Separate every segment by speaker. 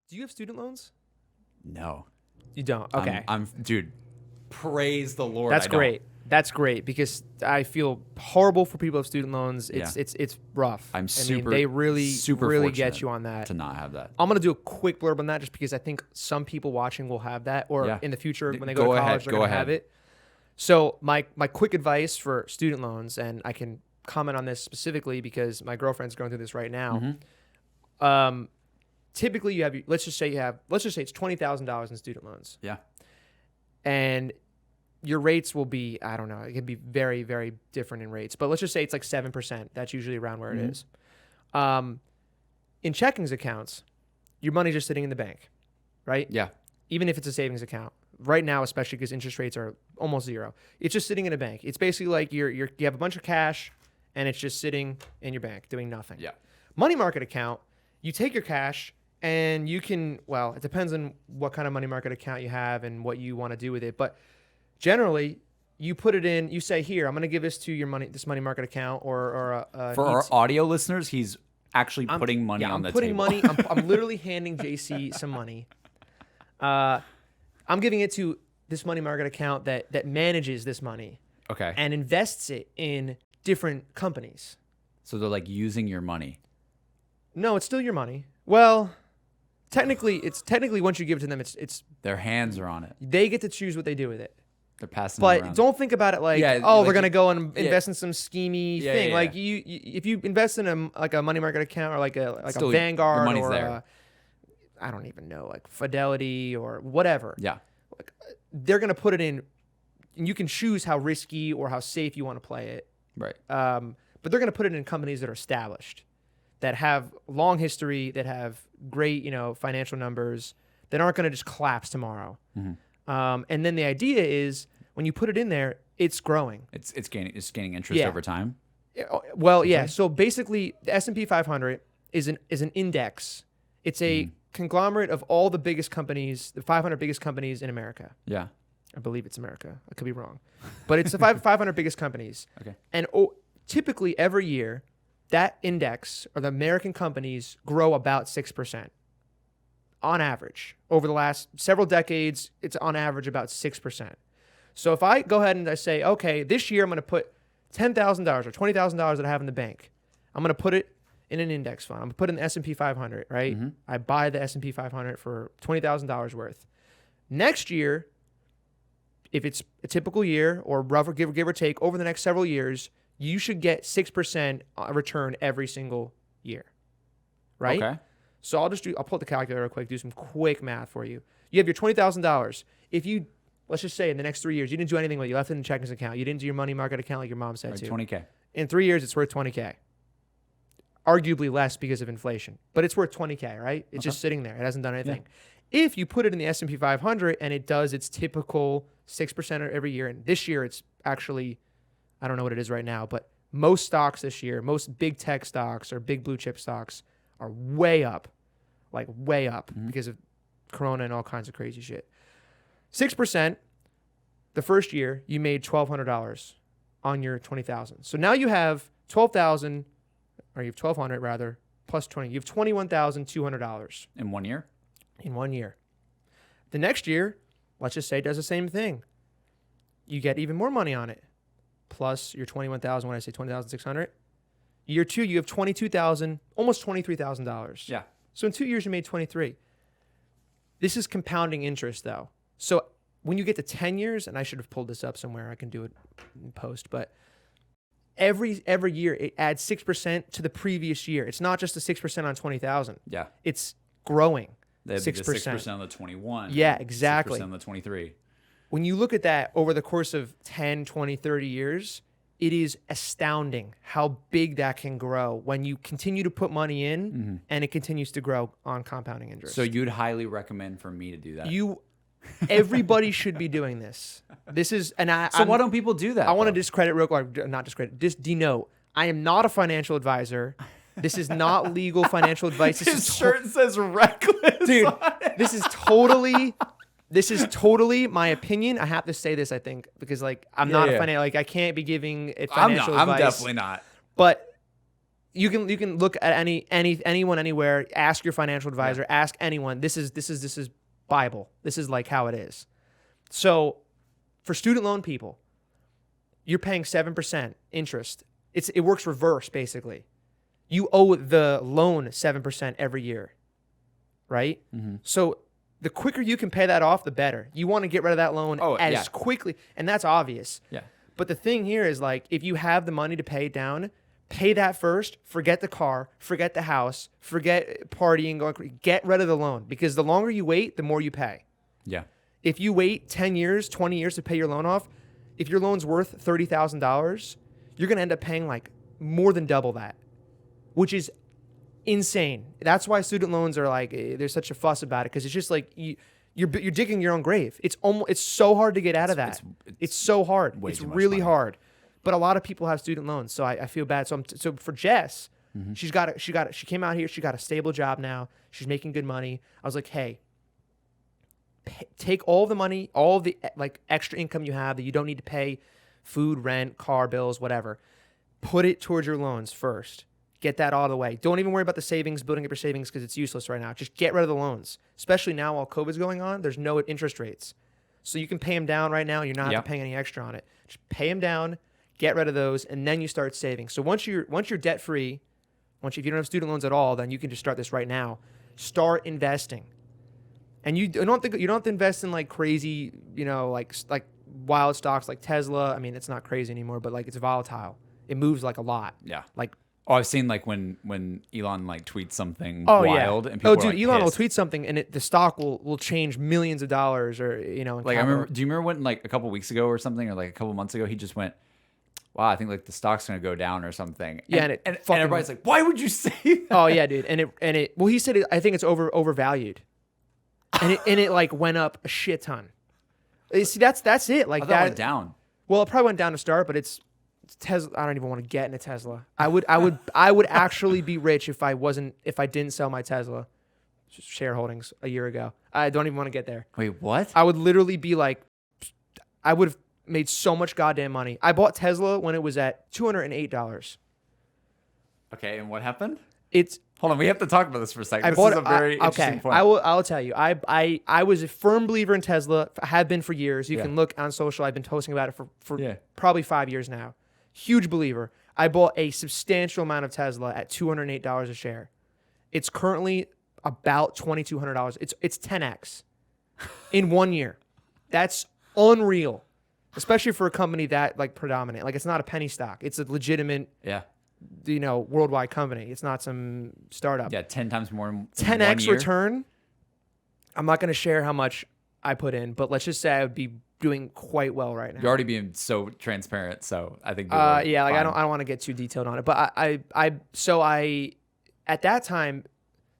Speaker 1: Do you have student loans?
Speaker 2: No.
Speaker 1: You don't. Okay.
Speaker 2: Dude, praise the Lord.
Speaker 1: That's great. That's great because I feel horrible for people with student loans. It's rough.
Speaker 2: I'm super.
Speaker 1: They really
Speaker 2: fortunate
Speaker 1: get you on that.
Speaker 2: to not have that.
Speaker 1: I'm gonna do a quick blurb on that just because I think some people watching will have that, or in the future when they go to college they're gonna have it. So my quick advice for student loans, and I can comment on this specifically because my girlfriend's going through this right now.
Speaker 2: Mm-hmm.
Speaker 1: Typically, you have let's just say it's $20,000 in student loans.
Speaker 2: Yeah.
Speaker 1: And your rates will be, I don't know, it can be very, very different in rates, but let's just say it's like 7%. That's usually around where it is. In checkings accounts, your money's just sitting in the bank, right?
Speaker 2: Yeah.
Speaker 1: Even if it's a savings account. Right now, especially because interest rates are almost zero. It's just sitting in a bank. It's basically like you have a bunch of cash and it's just sitting in your bank doing nothing.
Speaker 2: Yeah.
Speaker 1: Money market account, you take your cash and you can, well, it depends on what kind of money market account you have and what you want to do with it. But generally, you put it in, you say, here, I'm going to give this to this money market account or
Speaker 2: for our audio listeners, he's actually putting money on the table.
Speaker 1: I'm putting money. I'm literally handing JC some money. I'm giving it to this money market account that manages this money.
Speaker 2: Okay.
Speaker 1: And invests it in different companies.
Speaker 2: So they're like using your money.
Speaker 1: No, it's still your money. Well, technically once you give it to them, it's
Speaker 2: their hands are on it.
Speaker 1: They get to choose what they do with it.
Speaker 2: They're passing it
Speaker 1: But
Speaker 2: around.
Speaker 1: don't think about it like,
Speaker 2: Yeah,
Speaker 1: oh,
Speaker 2: like
Speaker 1: they're gonna go and invest in some schemy
Speaker 2: Yeah,
Speaker 1: thing.
Speaker 2: yeah,
Speaker 1: Like
Speaker 2: yeah.
Speaker 1: you, if you invest in a money market account or like
Speaker 2: Still,
Speaker 1: a Vanguard
Speaker 2: your money's
Speaker 1: or
Speaker 2: there.
Speaker 1: I don't even know, like Fidelity or whatever.
Speaker 2: Yeah.
Speaker 1: They're gonna put it in, and you can choose how risky or how safe you want to play it.
Speaker 2: Right.
Speaker 1: But they're gonna put it in companies that are established, that have long history, that have great financial numbers, that aren't gonna just collapse tomorrow.
Speaker 2: Mm-hmm.
Speaker 1: And then the idea is when you put it in there, it's growing.
Speaker 2: It's gaining interest over time.
Speaker 1: Well, yeah. So basically, the S&P 500 is an index. It's a conglomerate of all the biggest companies, the 500 biggest companies in America.
Speaker 2: Yeah.
Speaker 1: I believe it's America. I could be wrong, but it's the 500 biggest companies.
Speaker 2: Okay.
Speaker 1: And typically every year, that index or the American companies grow about 6%. On average, over the last several decades, it's on average about 6%. So if I go ahead and I say, okay, this year I'm going to put $10,000 or $20,000 that I have in the bank, I'm going to put it in an index fund. I'm going to put it in the S&P 500, right?
Speaker 2: Mm-hmm.
Speaker 1: I buy the S&P 500 for $20,000 worth. Next year, if it's a typical year or rough, give or take, over the next several years, you should get 6% return every single year, right?
Speaker 2: Okay.
Speaker 1: So I'll pull up the calculator real quick, do some quick math for you. You have your $20,000. If you, let's just say in the next 3 years, you didn't do anything with it, you left it in a checking account, you didn't do your money market account like your mom said
Speaker 2: Right,
Speaker 1: to.
Speaker 2: 20K.
Speaker 1: In 3 years, it's worth $20K. Arguably less because of inflation, but it's worth $20K, right? It's just sitting there. It hasn't done anything. Yeah. If you put it in the S&P 500 and it does its typical 6% every year, and this year it's actually, I don't know what it is right now, but most stocks this year, most big tech stocks or big blue chip stocks are way up, because of Corona and all kinds of crazy shit. 6%, the first year you made $1,200 on your $20,000. So now you have $12,000, or you have $1,200 rather, plus 20. You have $21,200
Speaker 2: In 1 year?
Speaker 1: in 1 year. The next year, let's just say it does the same thing. You get even more money on it, plus your $21,000. When I say $20,600, year two you have $22,000, almost $23,000.
Speaker 2: Yeah.
Speaker 1: So in 2 years you made 23. This is compounding interest though. So when you get to 10 years, and I should have pulled this up somewhere, I can do it in post, but every year it adds 6% to the previous year. It's not just the 6% on 20,000.
Speaker 2: Yeah.
Speaker 1: It's growing.
Speaker 2: They have
Speaker 1: 6%.
Speaker 2: the 6% on the 21.
Speaker 1: Yeah, exactly.
Speaker 2: 6% on the 23.
Speaker 1: When you look at that over the course of 10, 20, 30 years, it is astounding how big that can grow when you continue to put money in and it continues to grow on compounding interest.
Speaker 2: So you'd highly recommend for me to do that?
Speaker 1: Everybody should be doing this. This is, and
Speaker 2: why don't people do that?
Speaker 1: I want to discredit real quick, not discredit, just denote. I am not a financial advisor. This is not legal financial advice.
Speaker 2: His shirt says reckless.
Speaker 1: Dude, this is totally my opinion. I have to say this, I think, because I'm not a financial, I can't be giving financial advice.
Speaker 2: I'm definitely not.
Speaker 1: But You can look at anyone anywhere. Ask your financial advisor. Ask anyone. This is Bible. This is like how it is. So, for student loan people, you're paying 7% interest. It works reverse basically. You owe the loan 7% every year, right? Mm-hmm. So the quicker you can pay that off, the better. You want to get rid of that loan as quickly, and that's obvious.
Speaker 2: Yeah.
Speaker 1: But the thing here is like, if you have the money to pay it down, pay that first. Forget the car. Forget the house. Forget partying. Get rid of the loan, because the longer you wait, the more you pay.
Speaker 2: Yeah.
Speaker 1: If you wait 10 years, 20 years to pay your loan off, if your loan's worth $30,000, you're going to end up paying like more than double that, which is insane. That's why student loans are like, there's such a fuss about it, because it's just like you're digging your own grave. It's so hard to get out of that. It's so hard. It's really hard. But a lot of people have student loans, so I feel bad. So for Jess, she came out here. She got a stable job now. She's making good money. I was like, hey, take all the money, all the like extra income you have that you don't need to pay, food, rent, car bills, whatever. Put it towards your loans first. Get that out of the way. Don't even worry about the savings, building up your savings, because it's useless right now. Just get rid of the loans, especially now while COVID's going on. There's no interest rates, so you can pay them down right now. You're not paying any extra on it. Just pay them down, get rid of those, and then you start saving. So once you're debt free, if you don't have student loans at all, then you can just start this right now. Start investing. And you don't have to invest in like crazy, like wild stocks like Tesla. I mean, it's not crazy anymore, but like it's volatile. It moves like a lot.
Speaker 2: Yeah.
Speaker 1: Like,
Speaker 2: I've seen like when Elon like tweets something wild and people
Speaker 1: dude,
Speaker 2: are like
Speaker 1: Elon will
Speaker 2: pissed.
Speaker 1: tweet something and the stock will change millions of dollars, or
Speaker 2: like I remember. Do you remember when like a couple weeks ago or something, or like a couple months ago, he just went, "Wow, I think like the stock's gonna go down or something."
Speaker 1: Yeah,
Speaker 2: and everybody's like, "Why would you say that?"
Speaker 1: Oh yeah, dude. And it well, he said I think it's overvalued. And it like went up a shit ton. See, that's it. Like that
Speaker 2: went down.
Speaker 1: Well, it probably went down to start, but it's Tesla. I don't even want to get in a Tesla. I would actually be rich if I didn't sell my Tesla shareholdings a year ago. I don't even want to get there.
Speaker 2: Wait, what?
Speaker 1: I would literally be like, I would have made so much goddamn money. I bought Tesla when it was at $208.
Speaker 2: Okay, and what happened?
Speaker 1: Hold
Speaker 2: on, we have to talk about this for a second.
Speaker 1: This is a very interesting point. I'll tell you. I was a firm believer in Tesla. I have been for years. You can look on social. I've been posting about it for probably 5 years now. Huge believer. I bought a substantial amount of Tesla at $208 a share. It's currently about $2,200. It's 10x in 1 year. That's unreal, especially for a company that like predominant. Like, it's not a penny stock. It's a legitimate worldwide company. It's not some startup.
Speaker 2: Yeah, 10 times more.
Speaker 1: 10x return. I'm not going to share how much I put in, but let's just say I would be doing quite well right now.
Speaker 2: You're already being so transparent, so I think.
Speaker 1: I don't want to get too detailed on it, but I at that time,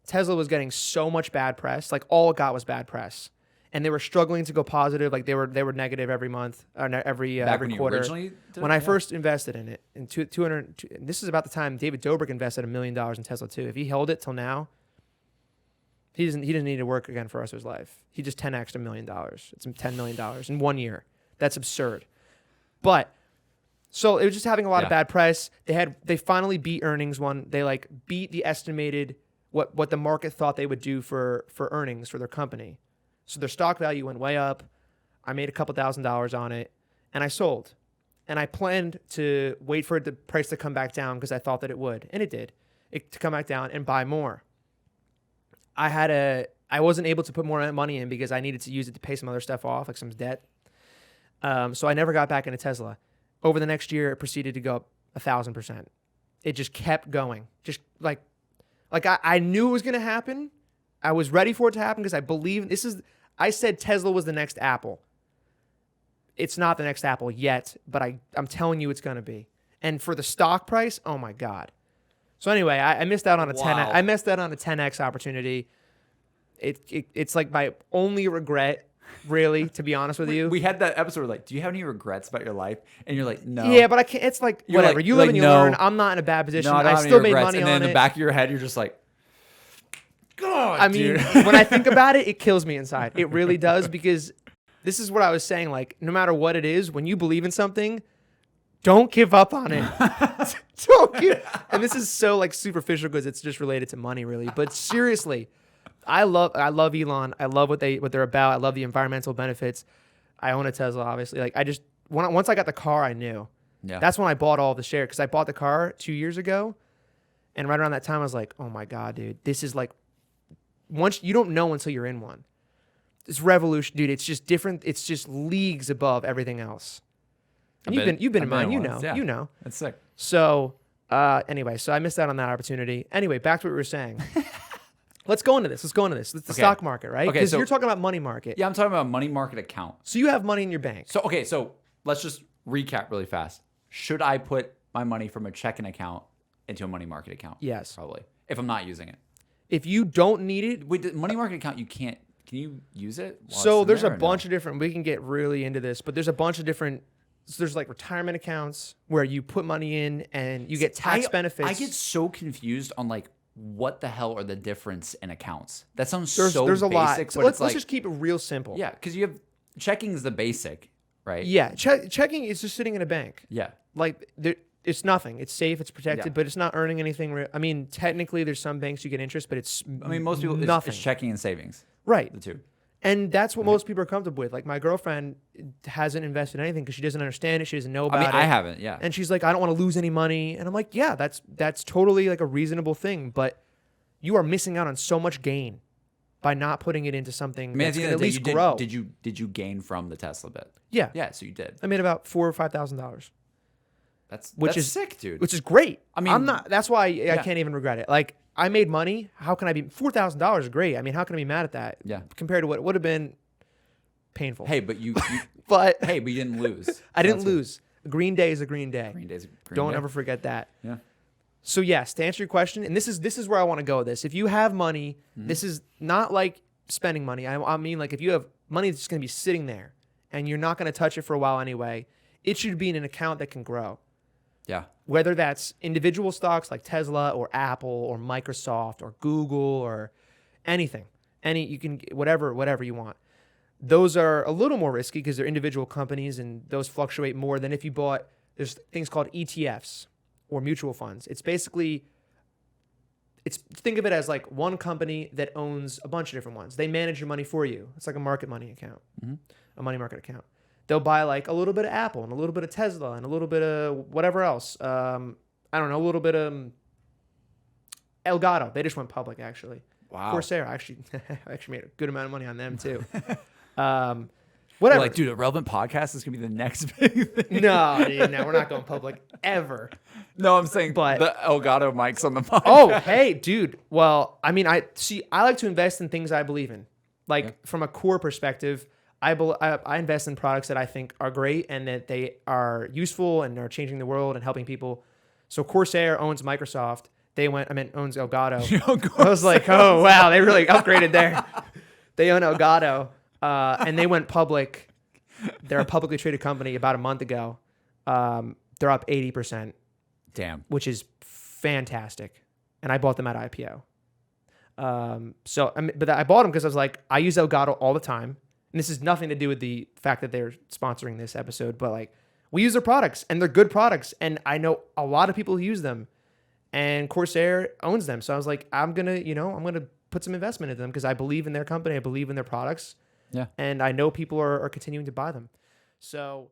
Speaker 1: Tesla was getting so much bad press. Like, all it got was bad press, and they were struggling to go positive. Like, they were negative every month, or every quarter. When I first invested in it in 200, this is about the time David Dobrik invested $1 million in Tesla too. If he held it till now, he doesn't need to work again for the rest of his life. He just 10x'd $1 million. It's $10 million in 1 year. That's absurd. But so it was just having a lot of bad press. They finally beat earnings one. They like beat the estimated what the market thought they would do for earnings for their company. So their stock value went way up. I made a couple $1,000s on it, and I sold. And I planned to wait for the price to come back down because I thought that it would, and it did. To come back down and buy more. I wasn't able to put more money in because I needed to use it to pay some other stuff off, like some debt. So I never got back into Tesla. Over the next year, it proceeded to go up 1,000%. It just kept going. Just like I knew it was going to happen. I was ready for it to happen because I believe I said Tesla was the next Apple. It's not the next Apple yet, but I'm telling you it's going to be. And for the stock price, oh my God. So anyway, I missed out on a 10x. I missed out on a 10x opportunity. It's like my only regret, really, to be honest with you.
Speaker 2: We had that episode where like, do you have any regrets about your life? And you're like, no.
Speaker 1: Yeah, but I can't. It's like, whatever. Like, you live and you learn. I'm not in a bad position.
Speaker 2: No, I
Speaker 1: still made money on it.
Speaker 2: And then in the back of your head, you're just like, God,
Speaker 1: I mean, when I think about it, it kills me inside. It really does, because this is what I was saying. Like, no matter what it is, when you believe in something, Don't give up on it. Don't give. And this is so like superficial because it's just related to money, really. But seriously, I love Elon. I love what they're about. I love the environmental benefits. I own a Tesla, obviously. Like once I got the car, I knew.
Speaker 2: Yeah.
Speaker 1: That's when I bought all the shares because I bought the car 2 years ago, and right around that time I was like, oh my god, dude, this is like once you don't know until you're in one. This revolution, dude. It's just different. It's just leagues above everything else. And you've been in mine, you know, you know.
Speaker 2: That's sick.
Speaker 1: So anyway, so I missed out on that opportunity. Anyway, back to what we were saying. Let's go into this. It's the stock market, right?
Speaker 2: Okay,
Speaker 1: Because
Speaker 2: so-
Speaker 1: you're talking about money market.
Speaker 2: Yeah, I'm talking about a money market account.
Speaker 1: So you have money in your bank.
Speaker 2: So let's just recap really fast. Should I put my money from a checking account into a money market account?
Speaker 1: Yes.
Speaker 2: Probably. If I'm not using it.
Speaker 1: If you don't need it,
Speaker 2: Wait, the money market account, can you use it?
Speaker 1: so there's a bunch of different, we can get really into this, but there's a bunch of different, so there's like retirement accounts where you put money in and you get tax benefits.
Speaker 2: I get so confused on like what the hell are the difference in accounts? That sounds
Speaker 1: there's
Speaker 2: so
Speaker 1: a lot.
Speaker 2: basic,
Speaker 1: So
Speaker 2: but
Speaker 1: let's
Speaker 2: it's like,
Speaker 1: just keep it real simple.
Speaker 2: yeah, because you have checking is the basic, right?
Speaker 1: Yeah. Checking is just sitting in a bank.
Speaker 2: Yeah.
Speaker 1: Like it's nothing. It's safe. It's protected,
Speaker 2: Yeah.
Speaker 1: but it's not earning anything. I mean, technically, there's some banks you get interest, but it's
Speaker 2: I mean, most people,
Speaker 1: nothing.
Speaker 2: it's checking and savings,
Speaker 1: Right.
Speaker 2: the two.
Speaker 1: And that's what most people are comfortable with. Like my girlfriend hasn't invested in anything because she doesn't understand it. She doesn't know about
Speaker 2: I mean,
Speaker 1: it.
Speaker 2: I haven't, yeah.
Speaker 1: And she's like, I don't want to lose any money. And I'm like, yeah, that's totally like a reasonable thing. But you are missing out on so much gain by not putting it into something
Speaker 2: I mean, at
Speaker 1: that's
Speaker 2: the
Speaker 1: going
Speaker 2: end
Speaker 1: to
Speaker 2: of
Speaker 1: at
Speaker 2: the day,
Speaker 1: least grow.
Speaker 2: did you gain from the Tesla bit?
Speaker 1: Yeah.
Speaker 2: Yeah, so you did.
Speaker 1: I made about $4,000 or $5,000,
Speaker 2: That's
Speaker 1: Which
Speaker 2: that's
Speaker 1: is-
Speaker 2: sick, dude.
Speaker 1: which is great.
Speaker 2: I mean,
Speaker 1: I'm not. That's why I
Speaker 2: yeah.
Speaker 1: can't even regret it. Like I made money. How can I be $4,000 is great. I mean, how can I be mad at that?
Speaker 2: Yeah.
Speaker 1: Compared to what would have been painful.
Speaker 2: Hey, but you
Speaker 1: but
Speaker 2: hey, but you didn't lose.
Speaker 1: I didn't
Speaker 2: That's what-
Speaker 1: lose. A green day is a green day.
Speaker 2: Green Day's Green
Speaker 1: Don't
Speaker 2: Day.
Speaker 1: ever forget that.
Speaker 2: Yeah.
Speaker 1: So yes, to answer your question, and this is where I want to go with this. If you have money, this is not like spending money. I mean, like if you have money that's going to be sitting there and you're not going to touch it for a while anyway, it should be in an account that can grow.
Speaker 2: Yeah.
Speaker 1: Whether that's individual stocks like Tesla or Apple or Microsoft or Google or anything, you can whatever you want. Those are a little more risky because they're individual companies and those fluctuate more than if you bought. There's things called ETFs or mutual funds. It's basically, think of it as like one company that owns a bunch of different ones. They manage your money for you. It's like a market money account, a money market account. They'll buy like a little bit of Apple and a little bit of Tesla and a little bit of whatever else. I don't know, a little bit of Elgato. They just went public actually.
Speaker 2: Wow.
Speaker 1: Coursera actually made a good amount of money on them too.
Speaker 2: We're
Speaker 1: Whatever.
Speaker 2: like, dude, a relevant podcast is gonna be the next big thing.
Speaker 1: No, dude, no, we're not going public ever.
Speaker 2: No, I'm saying
Speaker 1: But-
Speaker 2: the Elgato mics on the podcast.
Speaker 1: Oh, hey, dude. Well, I mean, I like to invest in things I believe in. Like from a core perspective, I invest in products that I think are great and that they are useful and are changing the world and helping people. So Corsair owns Microsoft. Owns Elgato. I was like, oh wow, they really upgraded there. They own Elgato, and they went public. They're a publicly traded company about a month ago. They're up 80%,
Speaker 2: Damn.
Speaker 1: which is fantastic. And I bought them at IPO. But I bought them because I was like, I use Elgato all the time. And this has nothing to do with the fact that they're sponsoring this episode, but like we use their products and they're good products. And I know a lot of people who use them and Corsair owns them. So I was like, I'm going to put some investment into them because I believe in their company. I believe in their products.
Speaker 2: Yeah.
Speaker 1: And I know people are continuing to buy them. So